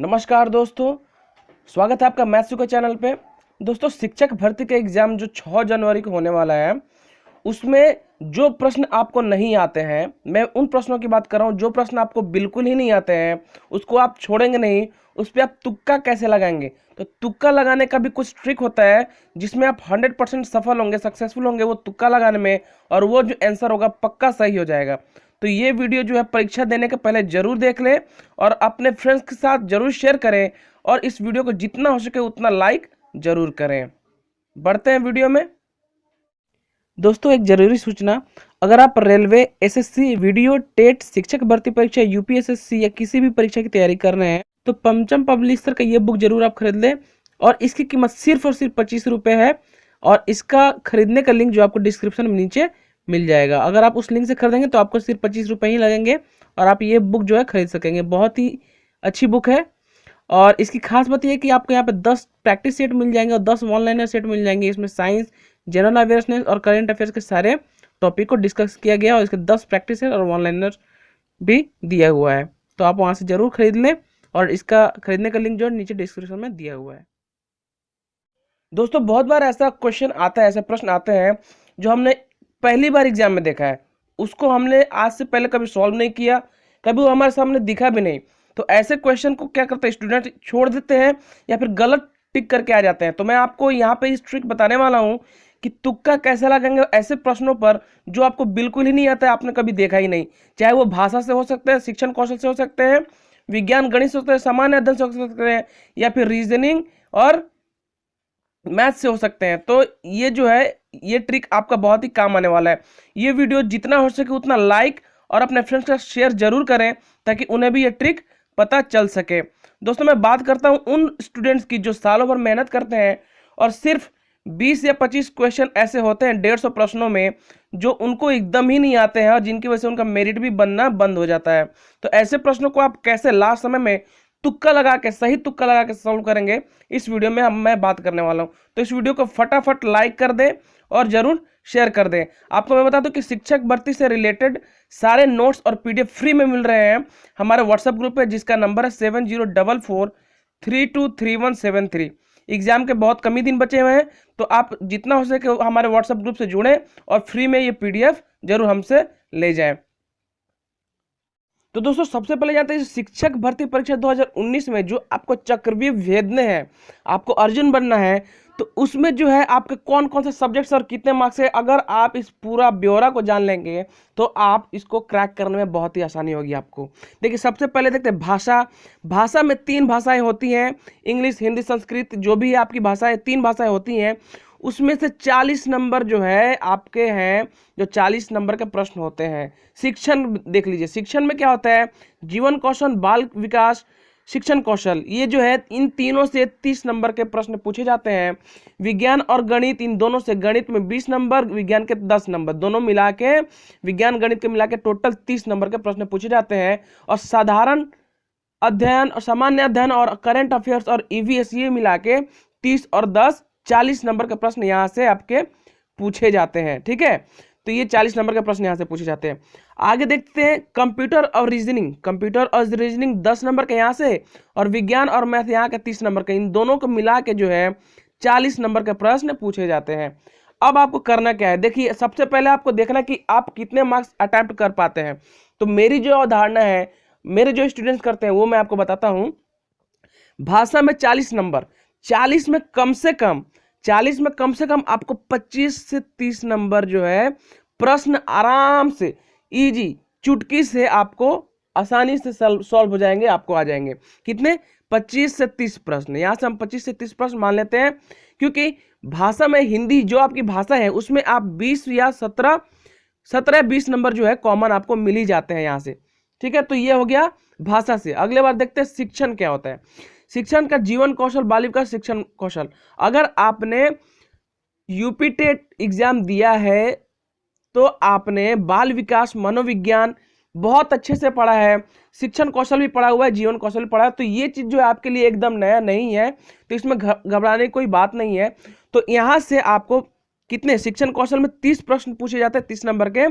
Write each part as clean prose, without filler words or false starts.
नमस्कार दोस्तों, स्वागत है आपका मैथ्स के चैनल पे। दोस्तों, शिक्षक भर्ती का एग्जाम जो 6 जनवरी को होने वाला है, उसमें जो प्रश्न आपको नहीं आते हैं, मैं उन प्रश्नों की बात कर रहा हूँ। जो प्रश्न आपको बिल्कुल ही नहीं आते हैं, उसको आप छोड़ेंगे नहीं, उस पर आप तुक्का कैसे लगाएंगे। तो तुक्का लगाने का भी कुछ ट्रिक होता है जिसमें आप 100% सफल होंगे, सक्सेसफुल होंगे वो तुक्का लगाने में, और वो जो आंसर होगा पक्का सही हो जाएगा। तो ये वीडियो जो है परीक्षा देने के पहले जरूर देख लें और अपने फ्रेंड्स के साथ जरूर शेयर करें, और इस वीडियो को जितना हो सके उतना लाइक जरूर करें। बढ़ते हैं वीडियो में। दोस्तों, एक जरूरी सूचना, अगर आप रेलवे, एसएससी, वीडियो, टेट, शिक्षक भर्ती परीक्षा, यूपीएसएससी या किसी भी परीक्षा की तैयारी कर रहे हैं तो पंचम पब्लिशर का ये बुक जरूर आप खरीद लें। और इसकी कीमत सिर्फ और सिर्फ 25 रुपये है, और इसका खरीदने का लिंक जो आपको डिस्क्रिप्शन में नीचे मिल जाएगा। अगर आप उस लिंक से खरीदेंगे तो आपको सिर्फ 25 रुपये ही लगेंगे और आप ये बुक जो है खरीद सकेंगे। बहुत ही अच्छी बुक है, और इसकी खास बात यह है कि आपको यहाँ पे 10 प्रैक्टिस सेट मिल जाएंगे और 10 ऑनलाइनर सेट मिल जाएंगे। इसमें साइंस, जनरल अवेयरनेस और करंट अफेयर्स के सारे टॉपिक को डिस्कस किया गया, और इसके 10 प्रैक्टिस सेट और ऑनलाइनर भी दिया हुआ है। तो आप वहाँ से जरूर खरीद लें, और इसका खरीदने का लिंक जो है नीचे डिस्क्रिप्शन में दिया हुआ है। दोस्तों, बहुत बार ऐसा क्वेश्चन आता है, ऐसे प्रश्न आते हैं जो हमने पहली बार एग्जाम में देखा है, उसको हमने आज से पहले कभी सॉल्व नहीं किया, कभी वो हमारे सामने दिखा भी नहीं। तो ऐसे क्वेश्चन को क्या करते हैं, स्टूडेंट छोड़ देते हैं या फिर गलत टिक करके आ जाते हैं। तो मैं आपको यहाँ पे इस ट्रिक बताने वाला हूँ कि तुक्का कैसे लगाएंगे ऐसे प्रश्नों पर जो आपको बिल्कुल ही नहीं आता है, आपने कभी देखा ही नहीं। चाहे वो भाषा से हो सकते हैं, शिक्षण कौशल से हो सकते हैं, विज्ञान गणित से हो सकते हैं, सामान्य अध्ययन से हो सकते हैं, या फिर रीजनिंग और मैथ से हो सकते हैं। तो ये जो है, ये ट्रिक आपका बहुत ही काम आने वाला है। ये वीडियो जितना हो सके उतना लाइक और अपने फ्रेंड्स के साथ शेयर जरूर करें ताकि उन्हें भी ये ट्रिक पता चल सके। दोस्तों, मैं बात करता हूं उन स्टूडेंट्स की जो सालों भर मेहनत करते हैं और सिर्फ 20 या 25 क्वेश्चन ऐसे होते हैं 150 प्रश्नों में जो उनको एकदम ही नहीं आते हैं और जिनकी वजह से उनका मेरिट भी बनना बंद हो जाता है। तो ऐसे प्रश्नों को आप कैसे लास्ट समय में तुक्का लगा के, सही तुक्का लगा के सॉल्व करेंगे, इस वीडियो में मैं बात करने वाला हूं। तो इस वीडियो को फटाफट लाइक कर दें और जरूर शेयर कर दें। आपको मैं बता दूं कि शिक्षक भर्ती से रिलेटेड सारे नोट्स और पीडीएफ फ्री में मिल रहे हैं हमारे व्हाट्सएप ग्रुप पे, जिसका नंबर है 7044323173। एग्जाम के बहुत कम ही दिन बचे हुए हैं, तो आप जितना हो सके हमारे व्हाट्सएप ग्रुप से जुड़ें और फ्री में ये पीडीएफ जरूर हमसे ले जाएं। तो दोस्तों, सबसे पहले जानते हैं शिक्षक भर्ती परीक्षा 2019 में जो आपको चक्रव्यूह भेदने हैं, आपको अर्जुन बनना है, तो उसमें जो है आपके कौन कौन से सब्जेक्ट्स और कितने मार्क्स है, अगर आप इस पूरा ब्यौरा को जान लेंगे तो आप इसको क्रैक करने में बहुत ही आसानी होगी आपको। देखिए, सबसे पहले देखते हैं भाषा। भाषा में 3 भाषाएं होती हैं, इंग्लिश, हिंदी, संस्कृत, जो भी आपकी भाषाएं, 3 भाषाएं होती हैं। उसमें से 40 नंबर जो है आपके हैं, जो 40 नंबर के प्रश्न होते हैं। शिक्षण देख लीजिए, शिक्षण में क्या होता है, जीवन कौशल, बाल विकास, शिक्षण कौशल, ये जो है इन तीनों से 30 नंबर के प्रश्न पूछे जाते हैं। विज्ञान और गणित, इन दोनों से, गणित में 20 नंबर, विज्ञान के 10 नंबर, दोनों मिला के, विज्ञान गणित के मिला के टोटल 30 नंबर के प्रश्न पूछे जाते हैं। और साधारण अध्ययन और सामान्य अध्ययन और करंट अफेयर्स और ईवीएस, ये मिला के 30 और 10 40 नंबर के प्रश्न यहाँ से आपके पूछे जाते हैं। ठीक है, तो ये 40 नंबर के प्रश्न यहाँ से पूछे जाते हैं। आगे देखते हैं कंप्यूटर और रीजनिंग। कंप्यूटर और रीजनिंग 10 नंबर के यहाँ से, और विज्ञान और मैथ यहाँ के 30 नंबर के, इन दोनों को मिला के जो है 40 नंबर के प्रश्न पूछे जाते हैं। अब आपको करना क्या है, देखिए, सबसे पहले आपको देखना कि आप कितने मार्क्स अटेम्प्ट कर पाते हैं। तो मेरी जो अवधारणा है, मेरे जो स्टूडेंट्स करते हैं वो मैं आपको बताता हूँ। भाषा में 40 नंबर, 40 में कम से कम आपको 25 से 30 नंबर जो है प्रश्न आराम से, इजी, चुटकी से आपको आसानी से सॉल्व हो जाएंगे, आपको आ जाएंगे। कितने? 25 से 30 प्रश्न। यहां से हम 25 से 30 प्रश्न मान लेते हैं, क्योंकि भाषा में, हिंदी जो आपकी भाषा है उसमें आप 20 या 17-20 नंबर जो है कॉमन आपको मिल ही जाते हैं यहां से। ठीक है, तो ये हो गया भाषा से। अगले बार देखते हैं शिक्षण क्या होता है। शिक्षण का जीवन कौशल, बाल विकास, शिक्षण कौशल। अगर आपने यूपी टेट एग्जाम दिया है तो आपने बाल विकास, मनोविज्ञान बहुत अच्छे से पढ़ा है, शिक्षण कौशल भी पढ़ा हुआ है, जीवन कौशल भी पढ़ा है। तो ये चीज जो है आपके लिए एकदम नया नहीं है, तो इसमें घबराने की कोई बात नहीं है। तो यहां से आपको कितने, शिक्षण कौशल में 30 प्रश्न पूछे जाते हैं 30 नंबर के।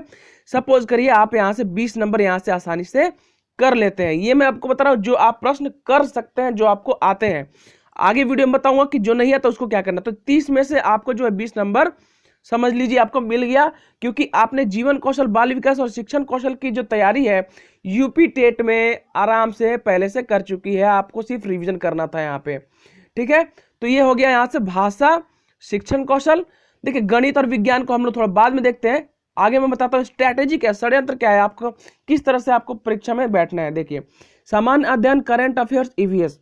सपोज करिए आप यहां से 20 नंबर यहां से आसानी से कर लेते हैं। ये मैं आपको बता रहा हूँ जो आप प्रश्न कर सकते हैं, जो आपको आते हैं। आगे वीडियो में बताऊंगा कि जो नहीं आता उसको क्या करना। तो 30 में से आपको जो है 20 नंबर समझ लीजिए आपको मिल गया, क्योंकि आपने जीवन कौशल, बाल विकास और शिक्षण कौशल की जो तैयारी है यूपी टेट में आराम से पहले से कर चुकी है, आपको सिर्फ रिवीजन करना था यहाँ पे। ठीक है, तो ये हो गया यहाँ से भाषा, शिक्षण कौशल। देखिए गणित और विज्ञान को हम लोग थोड़ा बाद में देखते हैं, आगे मैं बताता हूँ स्ट्रैटेजी क्या है, षड्यंत्र क्या है, आपको किस तरह से आपको परीक्षा में बैठना है। देखिए सामान्य अध्ययन, करंट अफेयर्स, ईवीएस।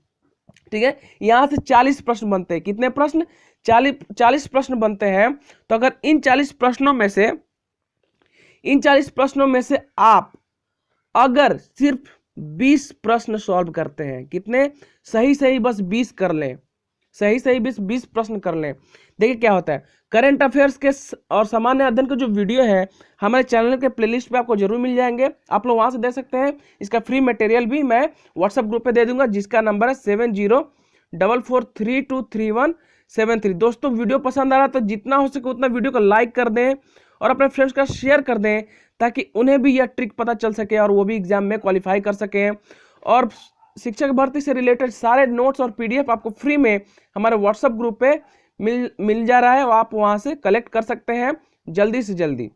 ठीक है, यहां से 40 प्रश्न बनते हैं। कितने प्रश्न? 40 प्रश्न बनते हैं। तो अगर इन 40 प्रश्नों में से आप अगर सिर्फ 20 प्रश्न सॉल्व करते हैं, कितने? सही बस 20 कर लें, सही 20 प्रश्न कर लें। देखिए क्या होता है, करंट अफेयर्स के और सामान्य अध्ययन के जो वीडियो है हमारे चैनल के प्लेलिस्ट पे आपको जरूर मिल जाएंगे, आप लोग वहां से देख सकते हैं। इसका फ्री मटेरियल भी मैं व्हाट्सएप ग्रुप पे दे दूंगा, जिसका नंबर है 7044323173। दोस्तों वीडियो पसंद आ रहा तो जितना हो सके उतना वीडियो को लाइक कर दें और अपने फ्रेंड्स का शेयर कर दें, ताकि उन्हें भी यह ट्रिक पता चल सके और वो भी एग्जाम में क्वालिफाई कर सकें। और शिक्षक भर्ती से रिलेटेड सारे नोट्स और पीडीएफ आपको फ्री में हमारे व्हाट्सएप ग्रुप पे मिल जा रहा है, और आप वहां से कलेक्ट कर सकते हैं जल्दी से जल्दी।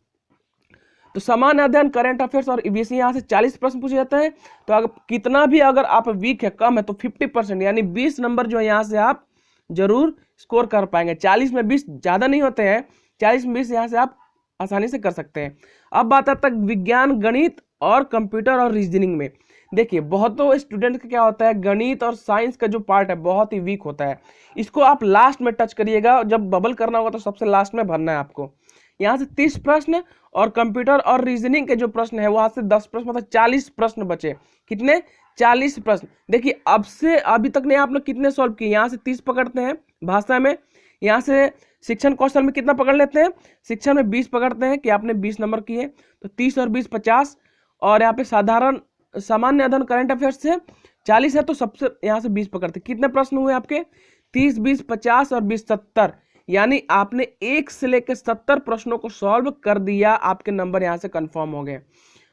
तो सामान्य अध्ययन, करंट अफेयर्स और ईवीएस यहाँ से 40 प्रश्न पूछे जाते हैं। तो अगर कितना भी अगर आप वीक है, कम है, तो 50% यानी 20 नंबर जो है यहाँ से आप जरूर स्कोर कर पाएंगे। 40 में 20 ज्यादा नहीं होते हैं, 40 में 20 यहाँ से आप आसानी से कर सकते हैं। अब बात आता है विज्ञान, गणित और कंप्यूटर और रीजनिंग में। देखिए बहुतों स्टूडेंट का क्या होता है, गणित और साइंस का जो पार्ट है बहुत ही वीक होता है, इसको आप लास्ट में टच करिएगा, जब बबल करना होगा तो सबसे लास्ट में भरना है आपको। यहाँ से 30 प्रश्न और कंप्यूटर और रीजनिंग के जो प्रश्न है वहां से 10 प्रश्न, मतलब 40 प्रश्न बचे। कितने? 40 प्रश्न। देखिए अब से अभी तक ने आप लोग कितने सॉल्व किए? यहाँ से 30 पकड़ते हैं भाषा में, यहाँ से शिक्षण कौशल में कितना पकड़ लेते हैं? शिक्षण में 20 पकड़ते हैं कि आपने 20 नंबर किए, तो 30 और 20 50, और यहाँ पे साधारण सामान्य अध्ययन करंट अफेयर्स से 40 है तो सबसे यहाँ से 20 पकड़ते। कितने प्रश्न हुए आपके? 30, 20, 50 और 20 70, यानी आपने 1 से लेकर 70 प्रश्नों को सॉल्व कर दिया, आपके नंबर यहाँ से कंफर्म हो गए।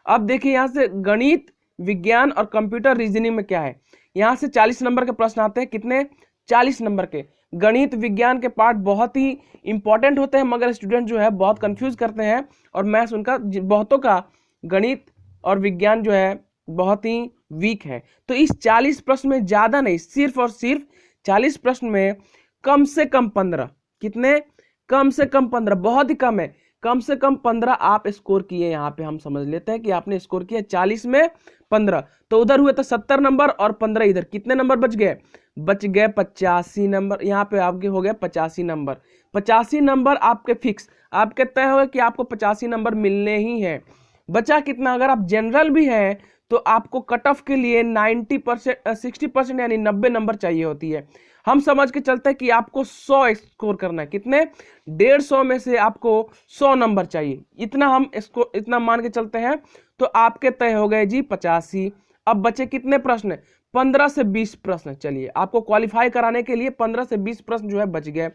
अब देखिए यहाँ से गणित, विज्ञान और कंप्यूटर रीजनिंग में क्या है, यहाँ से 40 नंबर के प्रश्न आते हैं। कितने? 40 नंबर के। गणित विज्ञान के पार्ट बहुत ही इंपॉर्टेंट होते हैं, मगर स्टूडेंट जो है बहुत कंफ्यूज करते हैं, और मैथ्स उनका बहुतों का गणित और विज्ञान जो है बहुत ही वीक है। तो इस 40 प्रश्न में ज्यादा नहीं, सिर्फ और सिर्फ 40 प्रश्न में कम से कम 15, कितने? कम से कम 15, बहुत ही कम है, कम से कम 15 आप स्कोर किए। यहाँ पे हम समझ लेते हैं कि आपने स्कोर किया 40 में 15, तो उधर हुए तो 70 नंबर और 15 इधर, कितने नंबर बच गए? बच गए 85 नंबर। यहाँ पे आपके हो गए 85 नंबर। 85 नंबर आपके फिक्स, आपके तय हो गए कि आपको 85 नंबर मिलने ही है। बचा कितना? अगर आप जनरल भी हैं तो आपको कट ऑफ के लिए 90% 60% यानी 90 नंबर चाहिए होती है। हम समझ के चलते हैं कि आपको 100 स्कोर करना है। कितने? 150 में से आपको 100 नंबर चाहिए, इतना हम इसको इतना मान के चलते हैं। तो आपके तय हो गए जी 85। अब बचे कितने प्रश्न? 15 से 20 प्रश्न। चलिए आपको क्वालिफाई कराने के लिए 15 से 20 प्रश्न जो है बच गए।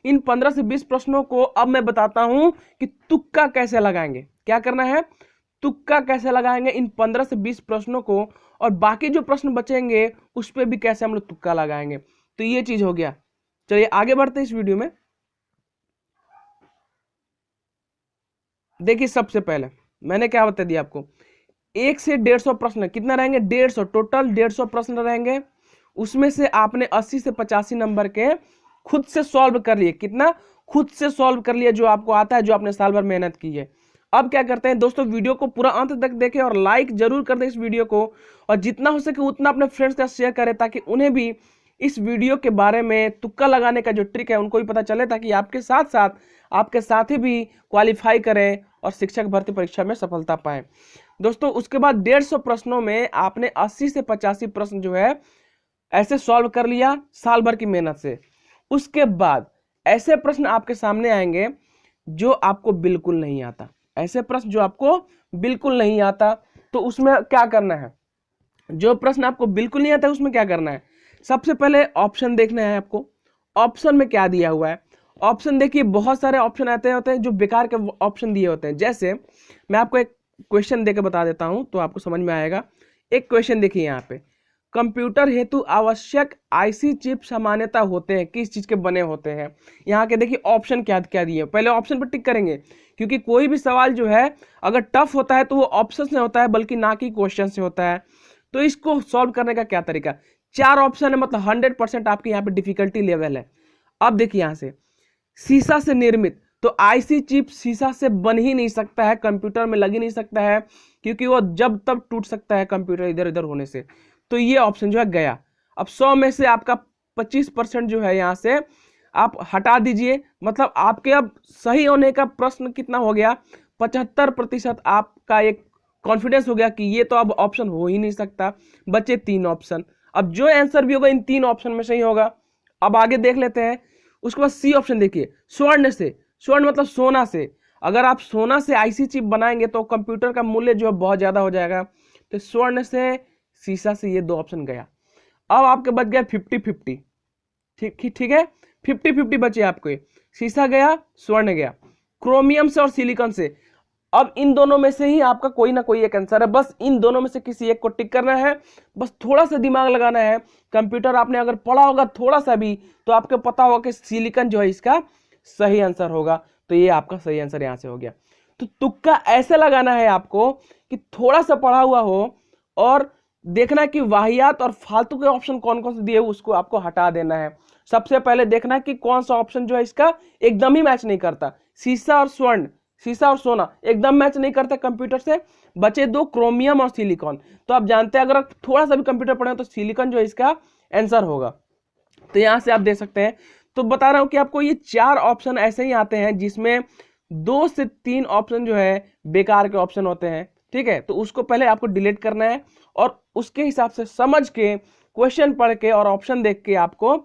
इन 15 से 20 प्रश्नों को अब मैं बताता हूं कि तुक्का कैसे लगाएंगे। क्या करना है? तुक्का कैसे लगाएंगे इन 15 से 20 प्रश्नों को, और बाकी जो प्रश्न बचेंगे उस पर भी कैसे हम लोग तुक्का लगाएंगे। तो ये चीज हो गया। चलिए आगे बढ़ते हैं इस वीडियो में। देखिए सबसे पहले मैंने क्या बता दिया आपको, 1 से 150 प्रश्न। कितना रहेंगे? 150, टोटल 150 प्रश्न रहेंगे। उसमें से आपने 80 से 85 नंबर के खुद से सॉल्व कर लिए। कितना? खुद से सॉल्व कर लिया, जो आपको आता है, जो आपने साल भर मेहनत की है। अब क्या करते हैं दोस्तों, वीडियो को पूरा अंत तक देखें और लाइक जरूर कर दें इस वीडियो को, और जितना हो सके उतना अपने फ्रेंड्स का शेयर करें, ताकि उन्हें भी इस वीडियो के बारे में तुक्का लगाने का जो ट्रिक है उनको भी पता चले, ताकि आपके साथ साथ आपके साथी भी क्वालिफाई करें और शिक्षक भर्ती परीक्षा में सफलता पाएं। दोस्तों उसके बाद 150 प्रश्नों में आपने 80 से 85 प्रश्न जो है ऐसे सॉल्व कर लिया साल भर की मेहनत से। उसके बाद ऐसे प्रश्न आपके सामने आएंगे जो आपको बिल्कुल नहीं आता, ऐसे प्रश्न जो आपको बिल्कुल नहीं आता। तो उसमें क्या करना है? जो प्रश्न आपको बिल्कुल नहीं आता उसमें क्या करना है? सबसे पहले ऑप्शन देखना है आपको। ऑप्शन में क्या दिया हुआ है? ऑप्शन देखिए, बहुत सारे ऑप्शन आते होते हैं जो बेकार के ऑप्शन दिए होते हैं। जैसे मैं आपको एक क्वेश्चन देकर बता देता हूं तो आपको समझ में आएगा। एक क्वेश्चन देखिए यहाँ पे, कंप्यूटर हेतु आवश्यक आईसी चिप सामान्यता होते हैं, किस चीज के बने होते हैं। यहाँ के देखिए ऑप्शन क्या क्या दिए, पहले ऑप्शन पर टिक करेंगे, क्योंकि कोई भी सवाल जो है अगर टफ होता है तो वो ऑप्शन से होता है, बल्कि ना कि क्वेश्चन से होता है। तो इसको सॉल्व करने का क्या तरीका, 4 ऑप्शन है, मतलब 100% आपके यहाँ पे डिफिकल्टी लेवल है। अब देखिए यहाँ से, शीशा से निर्मित, तो आईसी चिप शीशा से बन ही नहीं सकता है, कंप्यूटर में लग ही नहीं सकता है, क्योंकि वो जब तब टूट सकता है कंप्यूटर इधर उधर होने से। तो ये ऑप्शन जो है गया। अब 100 में से आपका 25% जो है यहाँ से आप हटा दीजिए, मतलब आपके अब सही होने का प्रश्न कितना हो गया, 75% आपका एक कॉन्फिडेंस हो गया कि ये तो अब ऑप्शन हो ही नहीं सकता। बचे 3 ऑप्शन, अब जो आंसर भी होगा इन 3 ऑप्शन में सही होगा। अब आगे देख लेते हैं, उसके बाद सी ऑप्शन देखिए, स्वर्ण से, स्वर्ण मतलब सोना से, अगर आप सोना से आईसी चिप बनाएंगे तो कंप्यूटर का मूल्य जो है बहुत ज्यादा हो जाएगा। तो स्वर्ण से, शीशा से, ये 2 ऑप्शन गया। अब आपके बच गया 50-50, ठीक है, 50-50 बचे आपके, शीशा गया, स्वर्ण गया। क्रोमियम से और सिलिकॉन से, अब इन दोनों में से ही आपका कोई ना कोई एक आंसर है, बस इन दोनों में से किसी एक को टिक करना है, बस थोड़ा सा दिमाग लगाना है। कंप्यूटर आपने अगर पढ़ा होगा थोड़ा सा भी तो आपको पता होगा कि सिलिकॉन जो है इसका सही आंसर होगा। तो ये आपका सही आंसर यहाँ से हो गया। तो तुक्का ऐसे लगाना है आपको कि थोड़ा सा पढ़ा हुआ हो, और देखना कि वाहियात और फालतू के ऑप्शन कौन कौन से दिए उसको आपको हटा देना है। सबसे पहले देखना कि कौन सा ऑप्शन जो है इसका एकदम ही मैच नहीं करता। शीशा और स्वर्ण, शीशा और सोना एकदम मैच नहीं करता कंप्यूटर से। बचे 2, क्रोमियम और सिलिकॉन। तो आप जानते हैं अगर थोड़ा सा भी कंप्यूटर पढ़े तो सिलिकॉन जो है इसका आंसर होगा। तो यहां से आप देख सकते हैं। तो बता रहा हूं कि आपको ये 4 ऑप्शन ऐसे ही आते हैं जिसमें 2 से 3 ऑप्शन जो है बेकार के ऑप्शन होते हैं, ठीक है। तो उसको पहले आपको डिलीट करना है और उसके हिसाब से समझ के, क्वेश्चन पढ़ के और ऑप्शन देख के आपको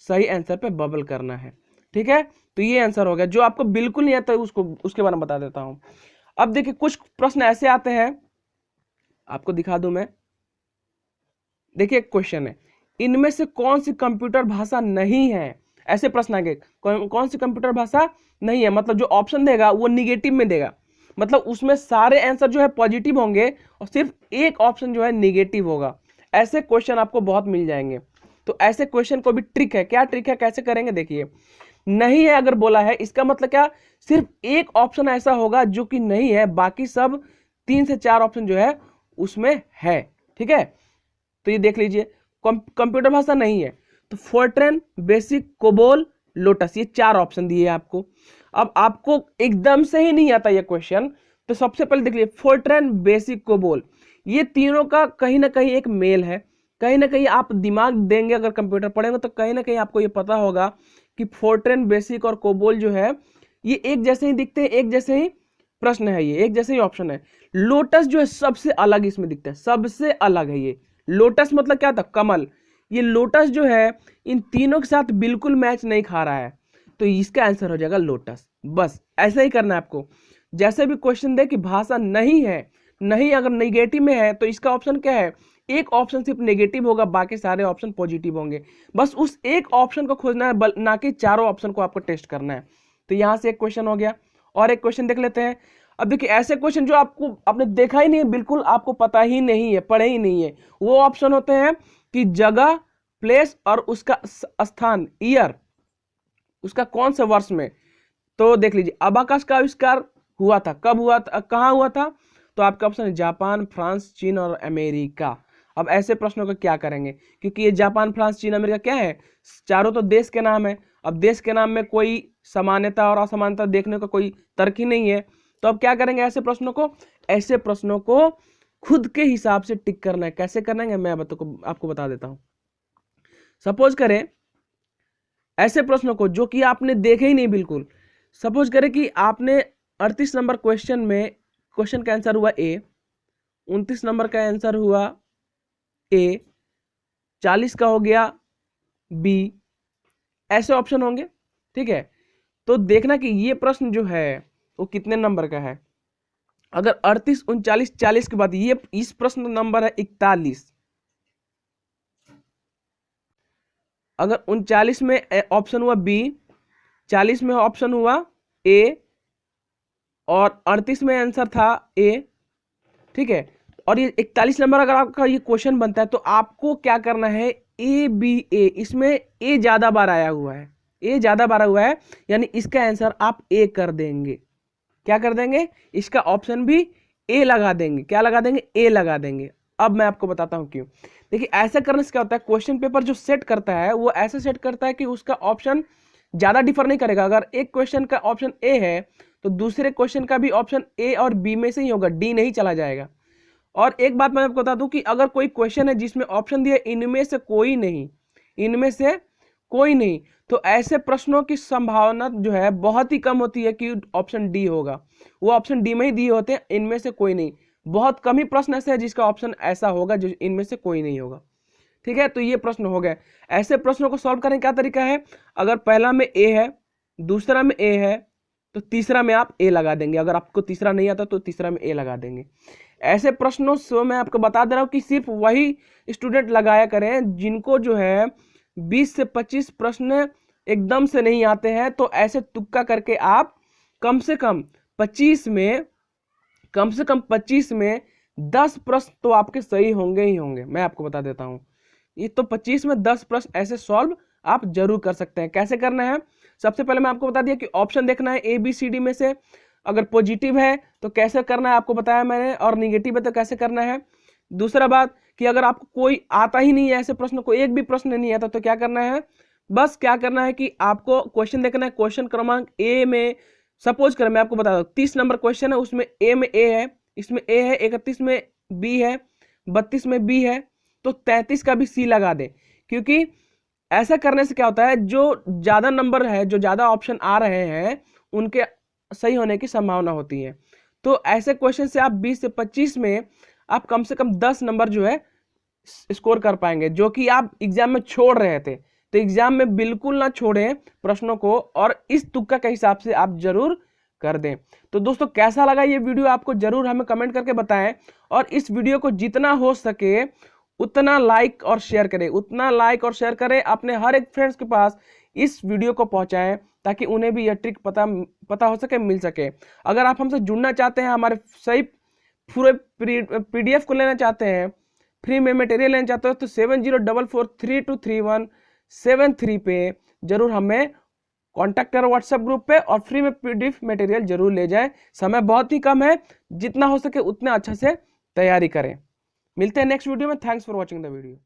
सही आंसर पे बबल करना है, ठीक है। तो ये आंसर हो गया। जो आपको बिल्कुल नहीं आता उसको, उसके बारे में बता देता हूं। अब देखिए कुछ प्रश्न ऐसे आते हैं, आपको दिखा दूं मैं। देखिए एक क्वेश्चन है, इनमें से कौन सी कंप्यूटर भाषा नहीं है, ऐसे प्रश्न आगे, कौन सी कंप्यूटर भाषा नहीं है, मतलब जो ऑप्शन देगा वो निगेटिव में देगा, मतलब उसमें सारे आंसर जो है पॉजिटिव होंगे और सिर्फ एक ऑप्शन जो है निगेटिव होगा। ऐसे क्वेश्चन आपको बहुत मिल जाएंगे। तो ऐसे क्वेश्चन को भी ट्रिक है, क्या ट्रिक है, कैसे करेंगे देखिए। नहीं है अगर बोला है, इसका मतलब क्या, सिर्फ एक ऑप्शन ऐसा होगा जो कि नहीं है, बाकी सब 3 से 4 ऑप्शन जो है उसमें है, ठीक है। तो ये देख लीजिए, कंप्यूटर भाषा नहीं है तो फोर्ट्रैन, बेसिक, कोबोल, लोटस, ये 4 ऑप्शन दिए आपको। अब आपको एकदम से ही नहीं आता ये क्वेश्चन, तो सबसे पहले देख लीजिए, फोर्ट्रैन, बेसिक, कोबोल, ये तीनों का कहीं ना कहीं एक मेल है। कहीं ना कहीं आप दिमाग देंगे अगर कंप्यूटर पढ़ेंगे तो कहीं ना कहीं आपको ये पता होगा कि फोर्ट्रैन, बेसिक और कोबोल जो है ये एक जैसे ही दिखते हैं, एक जैसे ही प्रश्न है, ये एक जैसे ही ऑप्शन है। लोटस जो है सबसे अलग इसमें दिखता है, सबसे अलग है ये। लोटस मतलब क्या था, कमल। ये लोटस जो है इन तीनों के साथ बिल्कुल मैच नहीं खा रहा है, तो इसका आंसर हो जाएगा लोटस। बस ऐसा ही करना है आपको। जैसे भी क्वेश्चन दे कि भाषा नहीं है, नहीं अगर नेगेटिव में है तो इसका ऑप्शन क्या है, एक ऑप्शन सिर्फ नेगेटिव होगा, बाकी सारे ऑप्शन पॉजिटिव होंगे। बस उस एक ऑप्शन को खोजना है, ना कि चारों ऑप्शन को आपको टेस्ट करना है। तो यहां से एक क्वेश्चन हो गया। और एक क्वेश्चन देख लेते हैं। अब देखिए ऐसे क्वेश्चन जो आपने देखा ही नहीं है, बिल्कुल आपको पता ही नहीं है, पढ़े ही नहीं है, वो ऑप्शन होते हैं कि जगह, प्लेस और उसका स्थान, ईयर, उसका कौन से वर्ष में। तो देख लीजिए, अबाकस का आविष्कार हुआ था, कब हुआ था, कहां हुआ था। तो आपका ऑप्शन है जापान, फ्रांस, चीन और अमेरिका। अब ऐसे प्रश्नों का क्या करेंगे, क्योंकि ये जापान, फ्रांस, चीन, अमेरिका क्या है, चारों तो देश के नाम है। अब देश के नाम में कोई समानता और असमानता देखने का कोई तर्क ही नहीं है। तो अब क्या करेंगे ऐसे प्रश्नों को, ऐसे प्रश्नों को खुद के हिसाब से टिक करना है। कैसे करना है मैं आपको बता देता हूं। सपोज करें ऐसे प्रश्नों को जो कि आपने देखे ही नहीं बिल्कुल। सपोज करें कि आपने 38 नंबर क्वेश्चन में, क्वेश्चन का आंसर हुआ ए, 29 नंबर का आंसर हुआ ए, 40 का हो गया बी, ऐसे ऑप्शन होंगे, ठीक है। तो देखना कि ये प्रश्न जो है वो कितने नंबर का है। अगर 38, 39, 40 के बाद ये इस प्रश्न नंबर है 41, अगर 39 में ऑप्शन हुआ बी, 40 में ऑप्शन हुआ ए और 38 में आंसर था ए, ठीक है। और ये 41 नंबर अगर आपका ये क्वेश्चन बनता है तो आपको क्या करना है, ए बी ए, इसमें ए ज़्यादा बार आया हुआ है, ए ज़्यादा बार हुआ है, यानी इसका आंसर आप ए कर देंगे। क्या कर देंगे, इसका ऑप्शन भी ए लगा देंगे। क्या लगा देंगे, ए लगा देंगे। अब मैं आपको बताता हूं क्यों। देखिए ऐसा करने से क्या होता है, क्वेश्चन पेपर जो सेट करता है वो ऐसा सेट करता है कि उसका ऑप्शन ज़्यादा डिफर नहीं करेगा। अगर एक क्वेश्चन का ऑप्शन ए है तो दूसरे क्वेश्चन का भी ऑप्शन ए और बी में से ही होगा, डी नहीं चला जाएगा। और एक बात मैं आपको बता दूं कि अगर कोई क्वेश्चन है जिसमें ऑप्शन दिया इनमें से कोई नहीं, इनमें से कोई नहीं, तो ऐसे प्रश्नों की संभावना जो है बहुत ही कम होती है कि ऑप्शन डी होगा। वो ऑप्शन डी में ही दिए होते हैं, इनमें से कोई नहीं। बहुत कम ही प्रश्न ऐसे है जिसका ऑप्शन ऐसा होगा जो इनमें से कोई नहीं होगा। ठीक है, तो ये प्रश्न हो गए। ऐसे प्रश्नों को सॉल्व करने का क्या तरीका है, अगर पहला में ए है, दूसरा में ए है, तो तीसरा में आप ए लगा देंगे। अगर आपको तीसरा नहीं आता तो तीसरा में ए लगा देंगे। ऐसे प्रश्नों से मैं आपको बता दे रहा हूं कि सिर्फ वही स्टूडेंट लगाया करें जिनको जो है 20 से 25 प्रश्न एकदम से नहीं आते हैं। तो ऐसे तुक्का करके आप कम से कम 25 में 10 प्रश्न तो आपके सही होंगे ही होंगे। मैं आपको बता देता हूं, ये तो 25 में 10 प्रश्न ऐसे सॉल्व आप जरूर कर सकते हैं। कैसे करना है, सबसे पहले मैं आपको बता दिया कि ऑप्शन देखना है ए बी सी डी में से। अगर पॉजिटिव है तो कैसे करना है आपको बताया मैंने, और निगेटिव है तो कैसे करना है। दूसरा बात कि अगर आपको कोई आता ही नहीं है, ऐसे प्रश्न को एक भी प्रश्न नहीं आता, तो क्या करना है, बस क्या करना है कि आपको क्वेश्चन देखना है। क्वेश्चन क्रमांक ए में सपोज करें, मैं आपको बता दूं 30 नंबर क्वेश्चन है, उसमें ए में ए है, इसमें ए है, 31 में बी है, 32 में बी है, तो 33 का भी सी लगा दें। क्योंकि ऐसा करने से क्या होता है, जो ज्यादा नंबर है, जो ज्यादा ऑप्शन आ रहे हैं, उनके सही होने की संभावना होती है। तो ऐसे क्वेश्चन से आप 20 से 25 में आप कम से कम 10 नंबर जो है स्कोर कर पाएंगे, जो कि आप एग्जाम में छोड़ रहे थे। तो एग्जाम में बिल्कुल ना छोड़ें प्रश्नों को, और इस तुक्का के हिसाब से आप जरूर कर दें। तो दोस्तों कैसा लगा ये वीडियो आपको जरूर हमें कमेंट करके बताएं, और इस वीडियो को जितना हो सके उतना लाइक और शेयर करें, उतना लाइक और शेयर करें, अपने हर एक फ्रेंड्स के पास इस वीडियो को पहुंचाएं, ताकि उन्हें भी यह ट्रिक पता हो सके, मिल सके। अगर आप हमसे जुड़ना चाहते हैं, हमारे सही पूरे PDF को लेना चाहते हैं, फ्री में मटेरियल लेना चाहते हो, तो 7044323173 पे जरूर हमें कांटेक्ट करो व्हाट्सएप ग्रुप पे, और फ्री में PDF मटेरियल जरूर ले जाएं। समय बहुत ही कम है, जितना हो सके उतना अच्छा से तैयारी करें। मिलते हैं नेक्स्ट वीडियो में। Thanks for watching the video.